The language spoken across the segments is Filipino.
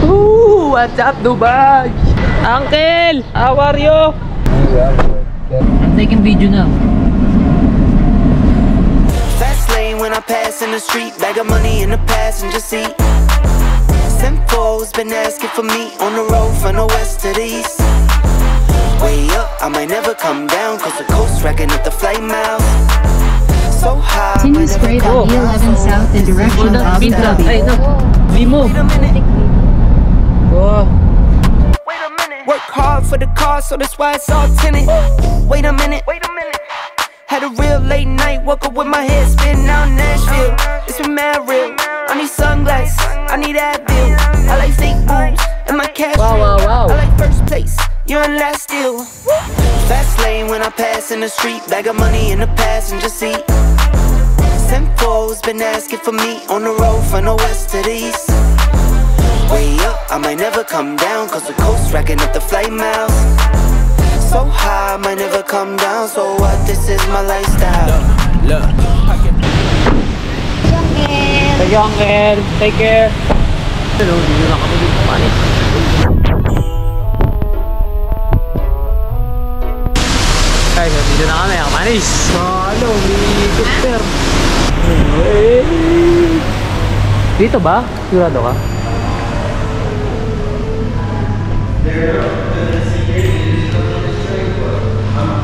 Woo! What's up, Dubai? Uncle! How are you? I'm taking video now. Fast lane when I pass in the street, bag of money in the passenger seat. Simcoe's been asking for me on the road from the west to the east. Way up, I might never come down, cause the coast racking up the flight miles. So high, Continue straight on E11 South in direction of Abu Dhabi. Ay, no. Limo. Oh. Wait a minute. Work hard for the car, so that's why it's all tinted. Wait a minute. Had a real late night, woke up with my head spinning out in Nashville. It's been mad real. I need sunglasses, I need Advil. I like fake boobs and my cash. Wow. I like first place, you're in last still. Fast lane when I pass in the street, bag of money in the passenger seat. Simcoe's been asking for me on the road from the west to the east. Way up, I might never come down, cause the coast racking up the flight miles. So high, I might never come down, so what, this is my lifestyle. Look. Thank you, Uncle. Take care. Hello, dito na kami dito, manis. Guys, dito na kami, manis. Hello, helicopter. Dito ba? Sigurado ka?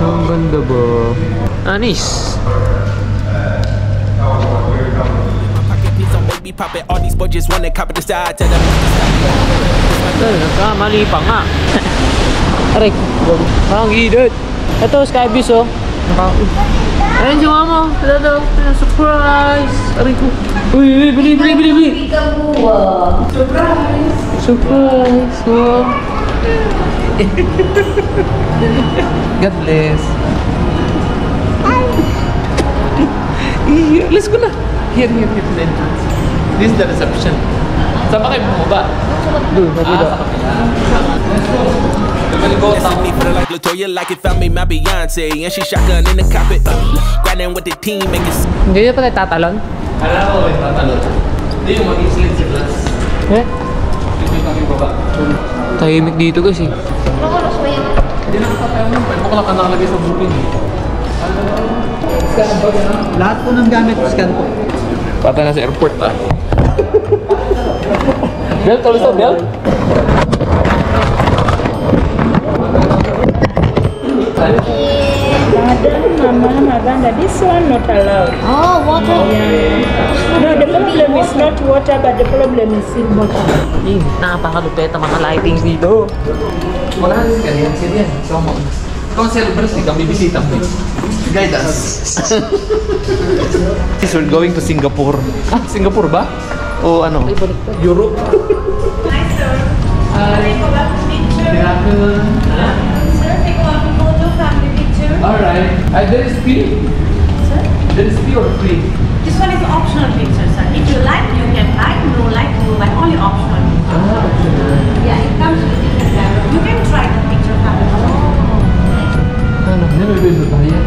Ang ganda ba? Anis. All these boys just wanna copy the style. Tell them Nagkamali pa nga. Aray, parang gidot. Ito, Skybiz oh. Ayun si mama. Ito, surprise. Aray ko. Uy, bili. Surprise. Wow. God bless. Let's go na. Here, the entrance. This is the reception. Saan ba kayo bumaba? Doon, dito. like Latoya, like it found me my Beyonce, and she shotgun in the cockpit. Grinding with the team, make it. Hindi pa tayo tatalon? Alam ko, may tatalon. Hindi yung mag-i-slid si Blas. Eh? Hindi kami baba. Tahimik dito kasi. Hindi na kapatayan mo. Pwede mo ka lang nakalagay sa booking. Scan ba gano'n? Lahat po ng gamit, scan po. Pata na sa airport ah. Bel, tuloy sa Bel? Maganda, this one not allowed. Oh, water. Yeah. No, the problem is not water, but the problem is in water. Napakalupet ang mga lightings dito. Wala na scan yan. Sige yan. So, kung celebrate, hindi kami bisita mo. Guide us. We're going to Singapore. Ah, Singapore ba? O ano? Europe? Hi, sir. Take a welcome picture. Sir, take a welcome photo, family picture. Alright. There is fee? Sir? There is fee or free? This one is optional picture, sir. If you like, you can buy. No like, you buy. Only optional. Ah, optional. Yeah, it comes with different camera. You can try the picture family. Ano? Hindi may bill tayo.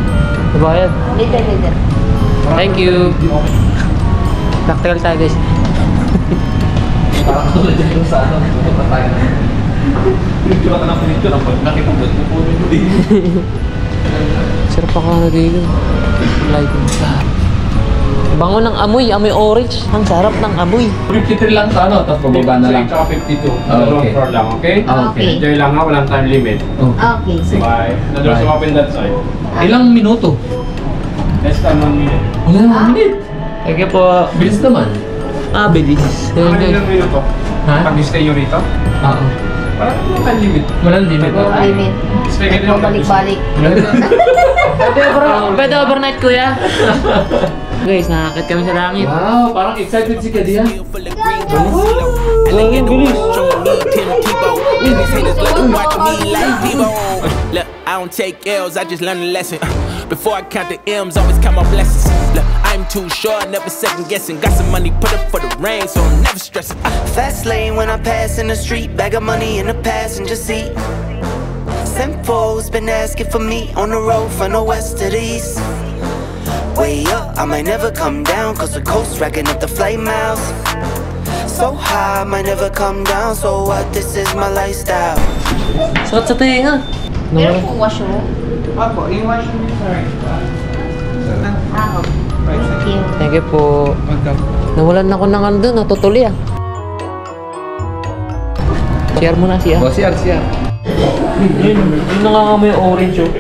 Bayad. Later. Thank you. Practical tayo guys. Parang tulad dyan sa ano. Ito tayo na. Pinicture ka ng pinicture. Ang pagkakita mo, pupunin mo din. Sarap ako na dito. Lighting. Bango ng amoy orange. Ang sarap ng amoy. 53 lang sa ano, tapos bababa na lang. 53 tsaka 52. Ah, Dalawang okay. floor lang, okay? Okay. Enjoy lang ha, walang time limit. Okay, sir. Bye. The doors will open that side. Ilang minuto? Less than 1 minute. Wala naman minute. Thank you po. Bilis naman. Bilis. Ilang minuto? Ha? Pag-stay nyo rito? Oo. Walang time limit. Walang limit. Walang limit. Speaking of Balik-balik. Pwede overnight kuya. Guys, nakakit kami sa langit. Wow, parang excited si Kadia. Look, I don't take L's, I just learn a lesson. Before I count the M's, always count my blessings. Look, I'm too sure, never second guessing. Got some money, put up for the rain, so I'm never stressing. Fast lane when I pass in the street, bag of money in the passenger seat. Simcoe's been asking for me on the road from the west to the east. Way up, I might never come down, cause the coast racking up the flight miles. So high, might never come down. So what? This is my lifestyle. Sakit sa tenga. Meron pong washroom. Apo, yung washroom niyo sa right. Ah, thank you. Thank you po. Nawalan ako ng andun, natutuli ah. Share mo na siya. Oh, siya. Yun nangangamoy yung orange oh.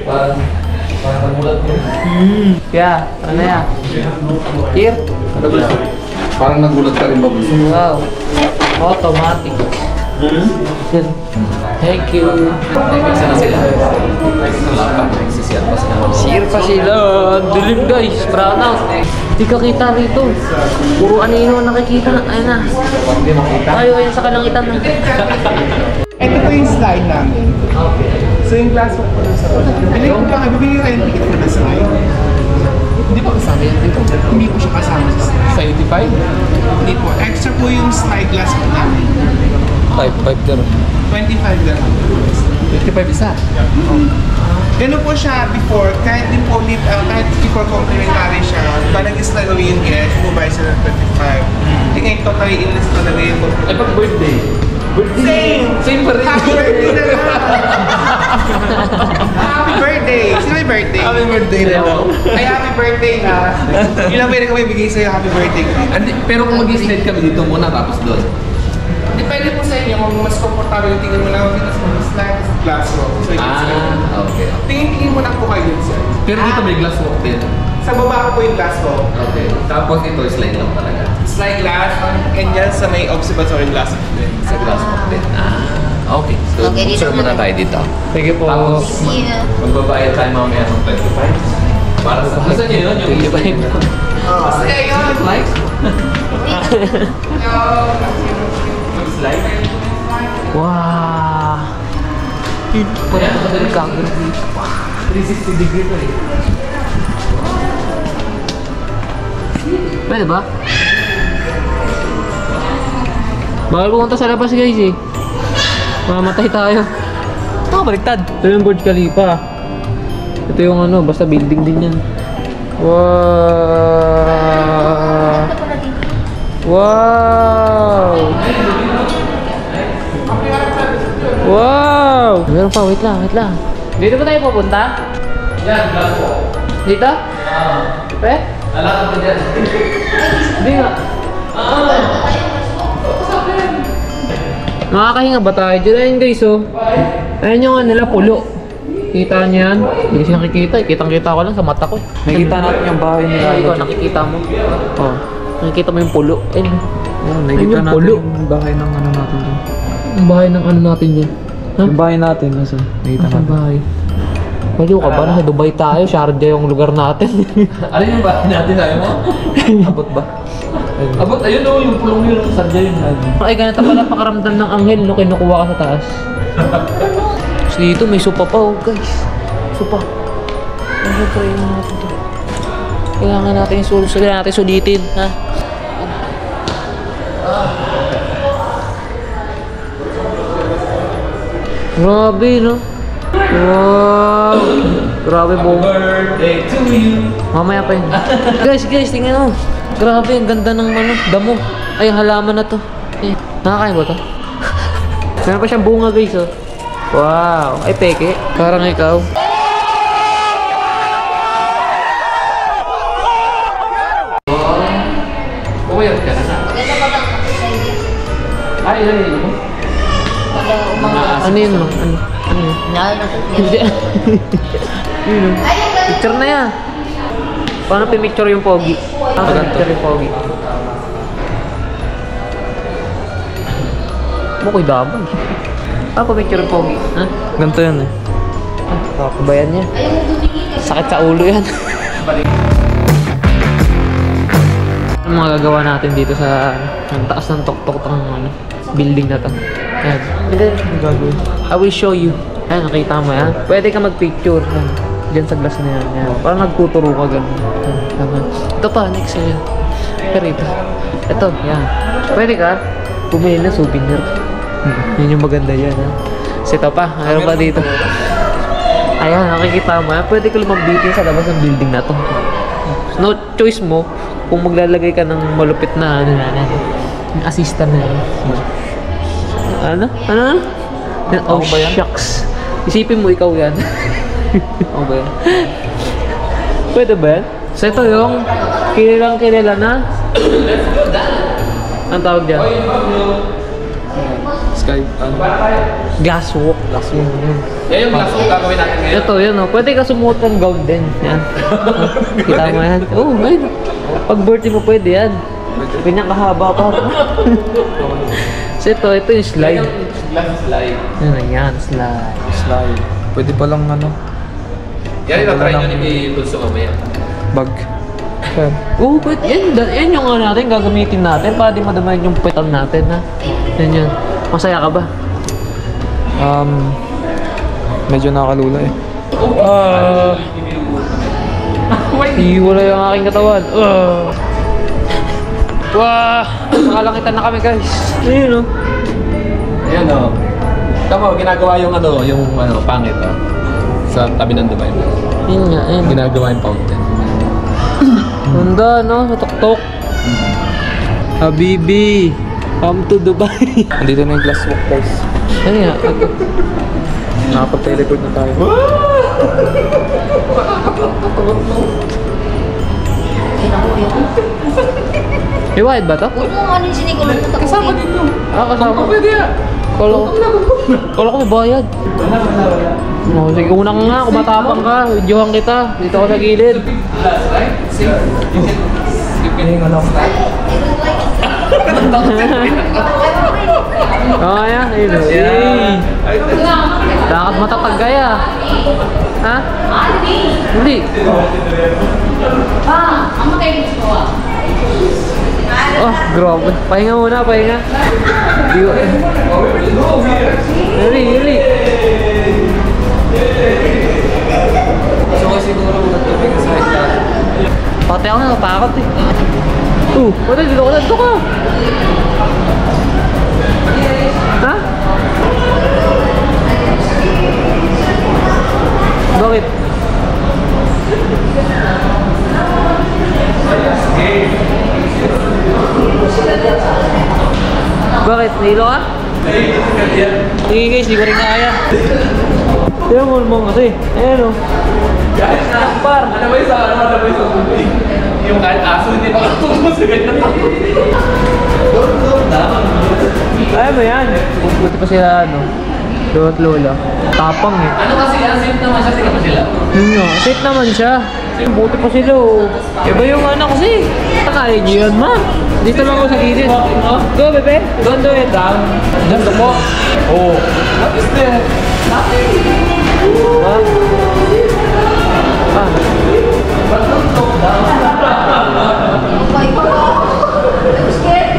Parang namulat yun. Kaya, ano yan? Here? Parang nagulat ka rin ba? Wow. Automatic. Yan. Thank you. Isa na sila. Nagsisiyat pa sila. Share pa sila. Dilim guys. Brown out. Di ka kita rito. Puro anino nakikita. Ayun na. Hindi makita. Tayo ayun sa kalangitan na. Ito po yung slide namin. So yung glass po sa bibigyan kayo ng ticket po na slide. Hindi po kasama yan dito. Hindi po siya kasama sa 85? Hindi po. Extra po yung slide glass po namin. 5 there. 25 lang. 55 isa. Ganun po siya before, kahit din po kahit before complimentary siya, pag nag-slide ulit yung guest, bumabay sila ng 25. Ngayon ito kayo in-list talaga yung Ay, pag birthday. Same pa rin. Happy birthday na lang! Happy birthday! Sino may birthday? Happy birthday na ako. Ay, happy birthday na! Yun lang pwede ko may bigay sa'yo, happy birthday ko. Pero kung mag-slide kami dito muna tapos doon. Depende po sa inyo kung mas komportable yung tingin mo lang dito sa mga slide sa glass walk. So, Okay. tingin mo lang po kayo dun sir. Pero dito may glass walk din. Sa baba ko po yung glass walk. Okay. Tapos ito, slide lang talaga. Slide glass, and yan sa may observatory glass din. Sa glass walk din. Okay. So, Okay, dito picture muna tayo dito. Thank you po. Tapos, See you. magbabayad tayo mamaya ng 25. Para sa gusto niyo yun, yung 25. Masaya yun! Likes? Slide? Wow. Ayan, madali kang 360 degree to eh. Pwede ba? Bawal pumunta sa labas guys eh. Mamatay tayo. Ito, baliktad. Ito yung Burj Khalifa. Ito yung ano, basta building din yan. Wow! Wow! Wow! Meron pa, wait lang. Dito ba tayo pupunta? Yan, glass walk. Dito? Lalakad ka dyan. Hindi nga. Makakahinga ba tayo dyan? Ayun guys oh. Ayun yung nila pulo. Kita niyo yan? Hindi kasi nakikita eh. Kitang-kita ko lang sa mata ko. Nakikita natin yung bahay nila. Ikaw nakikita mo. Oh. Nakikita mo yung pulo. Ayun. Oh, nakikita yung natin pulo. yung bahay ng ano natin dyan. Yung bahay ng ano natin dyan. Ha? Yung bahay natin, nasa? Nakikita Ang natin. bahay. Baliw ka ba? Nasa Dubai tayo. Sharjah yung lugar natin. Ano yung bahay natin sabi mo? Abot ba? Abot, ayun o, yung pulong yun. Sadya yun. Ay, ganito pala pakaramdam ng anghel no kinukuha ka sa taas. So dito may sopa pa oh guys. Sopa. Ano pa yun natin to? Kailangan natin sulitin, ha? Grabe, no? Wow! Grabe, Bong. Birthday to you. Mamaya pa yun. Guys, tingnan mo. Grabe, ang ganda ng ano, damo. Ay, halaman na to. Eh, nakakain ba to? Meron pa siyang bunga, guys, oh. Wow! Ay, peke. Parang ikaw. Umayot ka na. Ay, mo? Ano yun, no? Ano yun? Hindi. Yun, oh. Picture na yan. Paano pimicture yung pogi? Paano pimicture yung pogi? Mukoy dabang. Paano pimicture yung pogi? Ha? Ganito yan eh. Kakabayan niya. Sakit sa ulo yan. Ano mga gagawa natin dito sa ang taas ng tok-tok ng ano, building na to? Ayan. Gagawin. I will show you. Ayan, nakita mo yan. Pwede ka mag-picture. Ayan. Diyan sa glass na yan. Ayan. Parang nagtuturo ka ganun. Ayan. Ito pa, next ayan. Pero ito, yan. Pwede ka bumili ng souvenir. Yun yung maganda yan. Ha? Kasi ito pa, mayroon pa dito. Ayan, nakikita mo yan. Pwede ka lumambitin sa labas ng building na to. No choice mo kung maglalagay ka ng malupit na ano. Yung assistant na yun. Ano? Ano? Oh, Ako ba yan? shucks. Isipin mo, ikaw yan. Ako ba yan? Pwede ba yan? So ito yung kilalang kilala na. Ang tawag dyan? Sky, ano? Glasswalk. Glasswalk. Yan yung glass walk gagawin natin ngayon. Ito, yun o. Pwede ka sumuot ng gown din. Yan. Kita mo yan? Oo, ngayon. Pag birthday mo, pwede yan. Kanyang kahaba pa. So ito yung slide. Glass slide. Yan, slide. Slide. Pwede palang ano? Yan yung na-try nyo ni Bulso mamaya. Bag. Oo, pwede. Yan yung ano natin, gagamitin natin para di madamayin yung petal natin, ha? Yan yun. Masaya ka ba? Medyo nakakalula eh. Iwala yung aking katawan. Wah! Nakalangitan na kami, guys. Ayun, o. Ayan o. Tama, ginagawa yung pangit o. Sa tabi ng Dubai. Yun nga, ayun. Ginagawa yung fountain. Ganda, no? Matok-tok. Habibi! Come to Dubai! Andito na yung glass walk, guys. Ano nga? Nakapag-teleport na tayo. May wide ba to? Huwag mo ano yung sinikulong mo. Kasama dito. Kasama. Pwede yan. Kala ko may bayad. Oh, sige, unang nga, kumatapang ka. Videohan kita. Dito ako sa gilid. Oh, yan. Ayun. Dapat matatag kaya. Ha? Hindi. Ang matay gusto ko. Oh, grabe. Pahinga muna, pahinga. Yuli. So kasi siguro magtubig sa isla. Pati ako natatakot eh. Pwede, dito ka. Dito ka. Ha? Bakit? Bakit? Nahilo ka? Sige guys, di ko rin kaya. Tignan mo naman kasi. Ayan o. Nakpar. Ano ba yung sa movie? Yung kahit aso hindi nakatulong sa ganyan. Kaya mo yan. Buti pa sila ano. Lolo at lola. Tapang eh. Ano kasi yan? Safe naman siya. Tika pa sila. Yun nga, safe naman siya. Buti pa sila oh. Iba yung anak kasi. Kaya niyo yan ma. Dito lang ako sa gilid. Go bebe. Don't do it. Diyan ka po. Oh. What is that? Nothing. Ha? Ah. But don't talk down. Okay pa ba? I'm scared.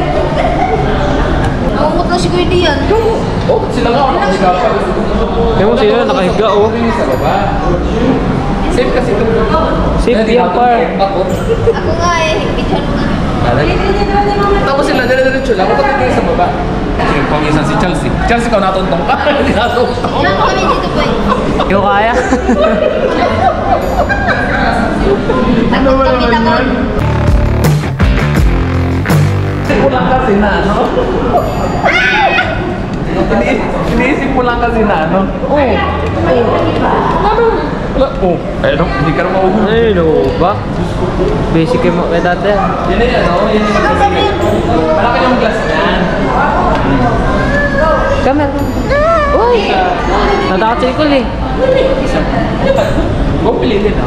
Nakumot lang si Kuya Dian. Oh, sila nga ako nakahigapan. Kaya mo sila nakahiga oh. Sa baba. Safe kasi ito. Safe yan par. Ako nga eh. Bitchan mo nga. Tapos sila, dire-diretso lang. Ako tingin sa baba. Yung pangisan si Chelsea. Chelsea, ikaw natuntong ka. Hindi natuntong. Ilan kami dito po eh. Hindi ko kaya. Takot kami takot. Iniisip mo lang kasi na, ano? Iniisip mo lang kasi na, ano? Oo. Oh, ayun, hindi ka rin mauhuli. Ayun oh, ba? Basic yung mga dati. Yan ay ano, yan yung magkasingit. Malaki yung glass niyan. Camera. Uy! Natakot si Nicole eh. Huwag pilitin, no?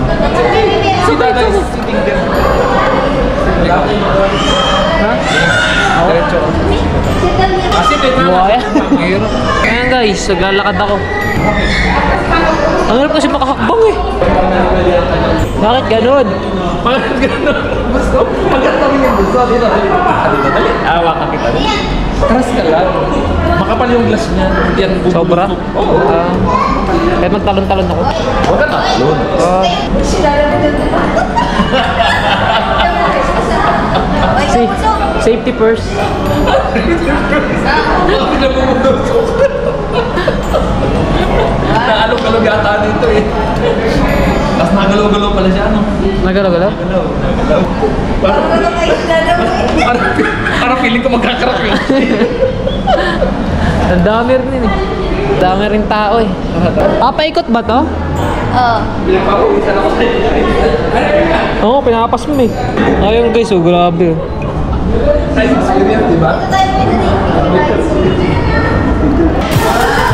Si Dada is sitting there. Ha? Diretso. Kasi Buhaya. Ayan guys, naglalakad ako. Ang hirap kasi makahakbang eh. Bakit ganun? Bakit gano'n? Gusto? Pagkat kami yung gusto. Dito. Dali. Awa ka kita. Trust ka lang. Makapal yung glass niya. Yan, Sobra? Oo. Kaya magtalon-talon ako. Huwag ka talon. Safety first. Naalog-alog yata dito eh. Tapos Nakagalaw-galaw pala siya, ano? Nagalaw-galaw? Nagalaw. Parang feeling ko magkakarak yun. Ang dami rin eh. Ang dami rin tao eh. Papaikot ba to? Oo. Pinagpapawisan ako sa'yo. Oo, pinapas mo eh. Ayun guys, oh, grabe. Science experience, di ba?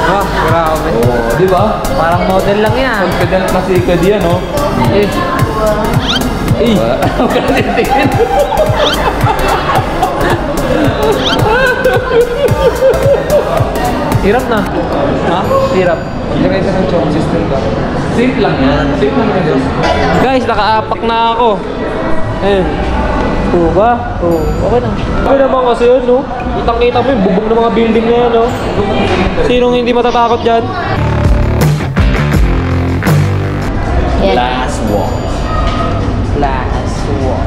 Ah, grabe. Oo, di ba? Parang model lang yan. Confident kasi ka diyan, no? Eh. Eh. Huwag ka titingin. Hirap na. Ha? Hirap. Ilagay ka ng choke system ka. Safe lang yan. Safe lang yan. Guys, nakaapak na ako. Ayun. Oo ba? Oo. Okay na. Okay naman kasi yun, no? Kitang-kita mo yung bubong ng mga building na yan, no? Sinong hindi matatakot dyan? Last walk. Last walk.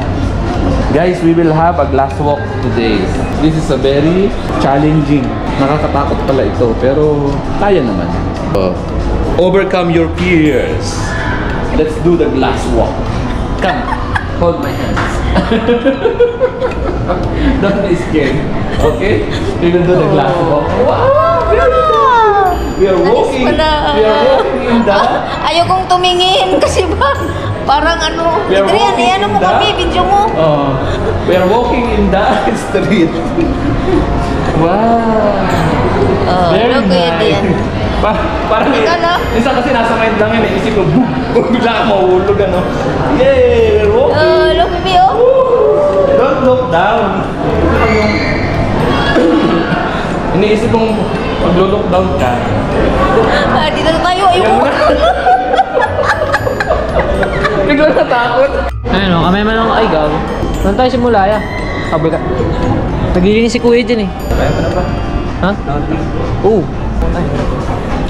Guys, we will have a glass walk today. This is a very challenging. Nakakatakot pala ito, pero kaya naman. Overcome your fears. Let's do the glass walk. Come, hold my hands. Don't be scared. Okay? We will do the glass walk. Wow! We are walking. We are walking in the... Ayaw kong tumingin kasi ba? Parang ano, We are Adrian, walking ano mo in the- kami, video mo. We are walking in the street. Wow! Very look at nice. yan. Parang Ikaw, no? minsan kasi nasa mind lang yun, isip ko, boom! Bigla ka mahulog, ano? Yay! We're walking! Look at me, oh. Don't look down. Iniisip mong mag-look down ka. Dito na tayo, ayaw Yan mo. mo na. Bigla natakot. Ayun, oh, kami man lang. Ay, gaw. Saan tayo simula, ya? Sabi ka. Naglilinis si Kuya dyan eh. Kaya pa na ba? Ha? Oo.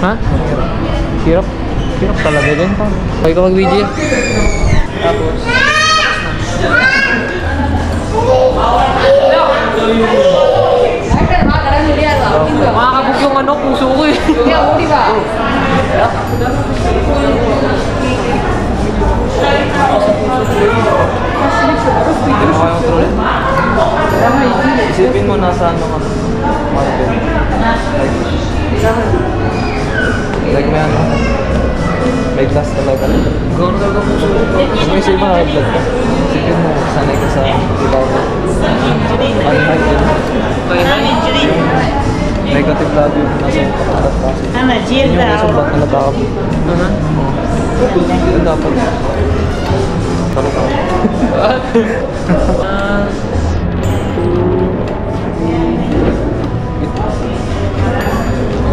Ha? Hirap. Hirap talaga dyan pa. Okay ka mag-video. Tapos. Makakabog yung ano, puso ko eh. Di ba? Isipin mo nasa ano ka. Like may ano. May glass talaga. Gawin talaga puso ko. Kung may isipin mo na blood ka. Isipin mo, sanay ka sa ibaw. Unlike yun. Negative love yung nasa kapalat kasi. Yun yung isang ba't nalatakap. Yun dapat. Tanong ka.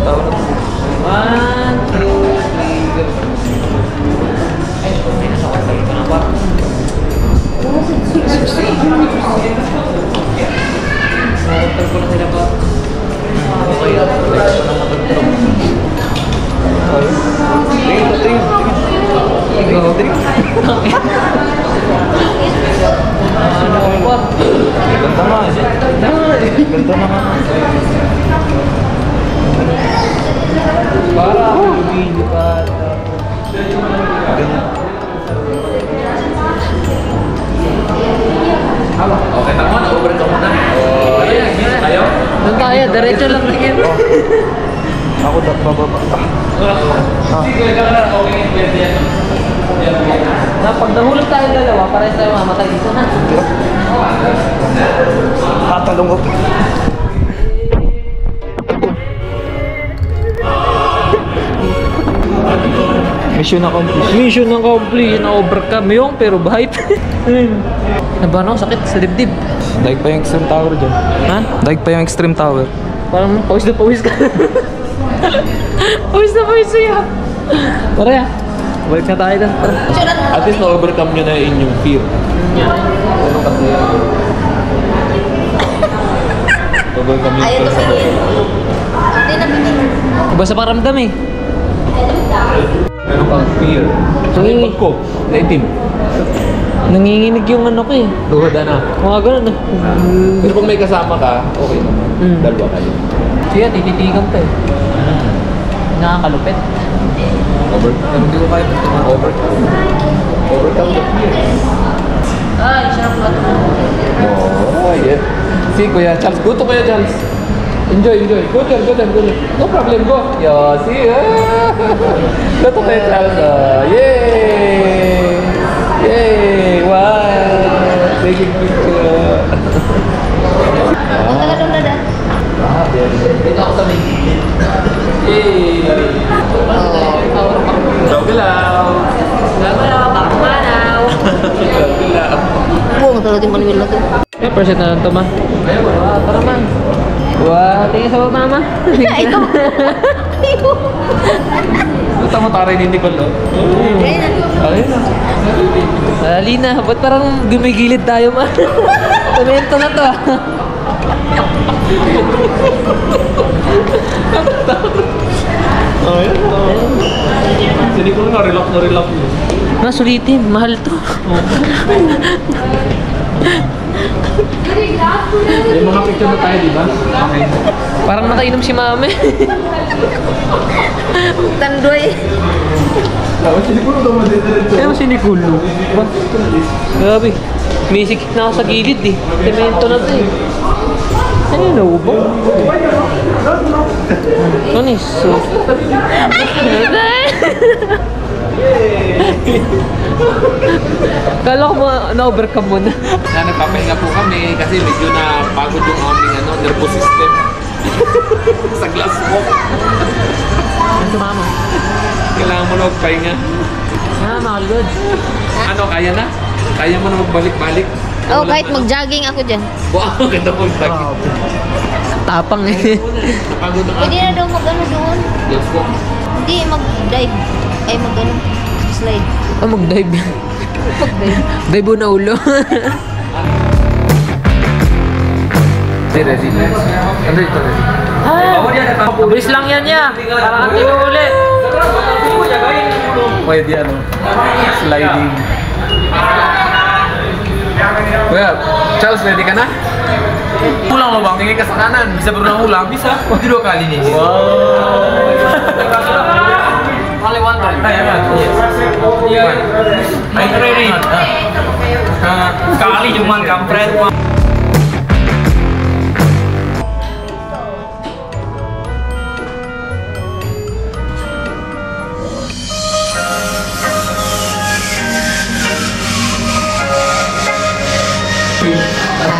Tawag na. 1, 2, 3, go. Ay, may nasa kapal ko na ba? Nakapal ko na sila ba? Okay, next ko na matutulog. Tingin. Ikaw, ano ba? Ganda nga eh. Ganda na nga. Para ako video pa. Okay, tama na. Overcome mo na. Tayo? Doon tayo, diretso lang tingin. Ako bababa. Na pag nahulog tayo dalawa, parehas tayo mamatay dito na. Tatalong ako. Mission accomplished. Mission accomplished, na-overcome yung pero bite. Naba na ako, sakit sa dibdib. Daig pa yung extreme tower dyan. Ha? Daig pa yung extreme tower. Parang pawis na pawis ka. Pawis na pawis siya. Tara ya. Balik na tayo doon. Tara. At least na-overcome nyo na yung inyong fear. Ano kasi yan? Overcome yung Ayaw fear sa tumingin. buhay. Hindi na pingin. Iba sa paramdam eh. Meron kang fear. Sa ipag ko, naitim. Nanginginig yung ano ko eh. Tuhod na. Mga ganun eh. Pero kung may kasama ka, okay naman. Dalawa kayo. Siya, tititigan pa eh. nakakalupit. Overcome. Hindi ko kaya overcome. Overcome the fear. Ay, sarap na ito. Oh, yeah. Si Kuya Charles. Go to Kuya Charles. Enjoy. Go there. No problem, go. Yo, see? Go to Kuya Charles. Yay! Yay! Wow! Taking picture. Dito ako sa may gilid. Yay! Galaw! Baka manaw. Galaw! Buong talaga yung manuel na to. Eh, percent na lang ito, ma. Tara, ma. Wow, tingin sa baba, ma. Ito. Ito mo taray ni Nicole, no? Ayun na. Dali na. Ba't parang gumigilid tayo, ma? Tumento na to, ah. Ayun na. Si Nicole nga, relax na relax. Ma, sulitin. Mahal to. Yung mga picture na tayo, di ba? Okay. Parang nakainom si mami. Tandoy. Tapos si Nicole daw madediretso. Kaya mo si Nicole, no? Grabe. May sikip na ako sa gilid, eh. Semento na to, eh. Ano yun, naubo? Ano yun? So... Kala ko na-overcome mo na. Nagpapahinga po kami kasi medyo na pagod yung aming nervous system. Sa glass walk. Ano sumama? Kailangan mo na magpahinga. All good. Ano, kaya na? Kaya mo na magbalik-balik? Oh, kahit mag-jogging ako dyan. Wow, ganda po mag-jogging. Tapang eh. Pagod ang Pwede na daw mag-ano doon. glass walk. Hindi, mag-dive. Ay, mag-ano. Slide. Oh, mag-dive. Mag-dive. Dive na ulo. Ready? Ano ito? Mabilis lang yan niya. Parang ang tinuli. Pwede ano? Sliding. Well, Charles, ready ka na? Ulang mo bang? Tingin ka sa kanan. Bisa berulang ulang? Bisa. Waktu 2 kali nih. Wow! Only one time. Yes. Are you ready? Sekali cuman kampret.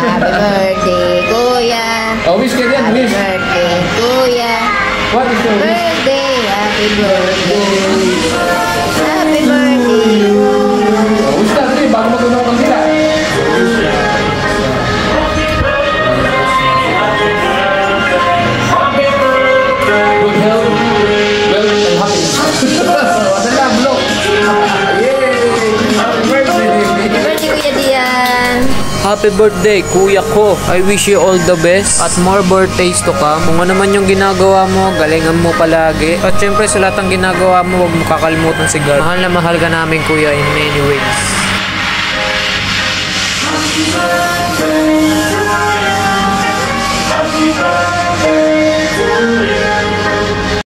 Happy birthday, Kuya. Oh, wish ka yan, wish. Happy birthday, Kuya. What is your wish? Birthday, happy birthday. Happy birthday. Oh, wish ka rin, bago matunaw kang sila. Good health, wealth, and happiness. Wala na, block. Yay! Happy birthday! Happy birthday, Kuya Dian. Happy birthday, kuya ko. I wish you all the best at more birthdays to come. Kung ano man yung ginagawa mo, galingan mo palagi. At syempre sa lahat ng ginagawa mo, huwag mo kakalimutan si God. Mahal na mahal ka namin, kuya, in many ways.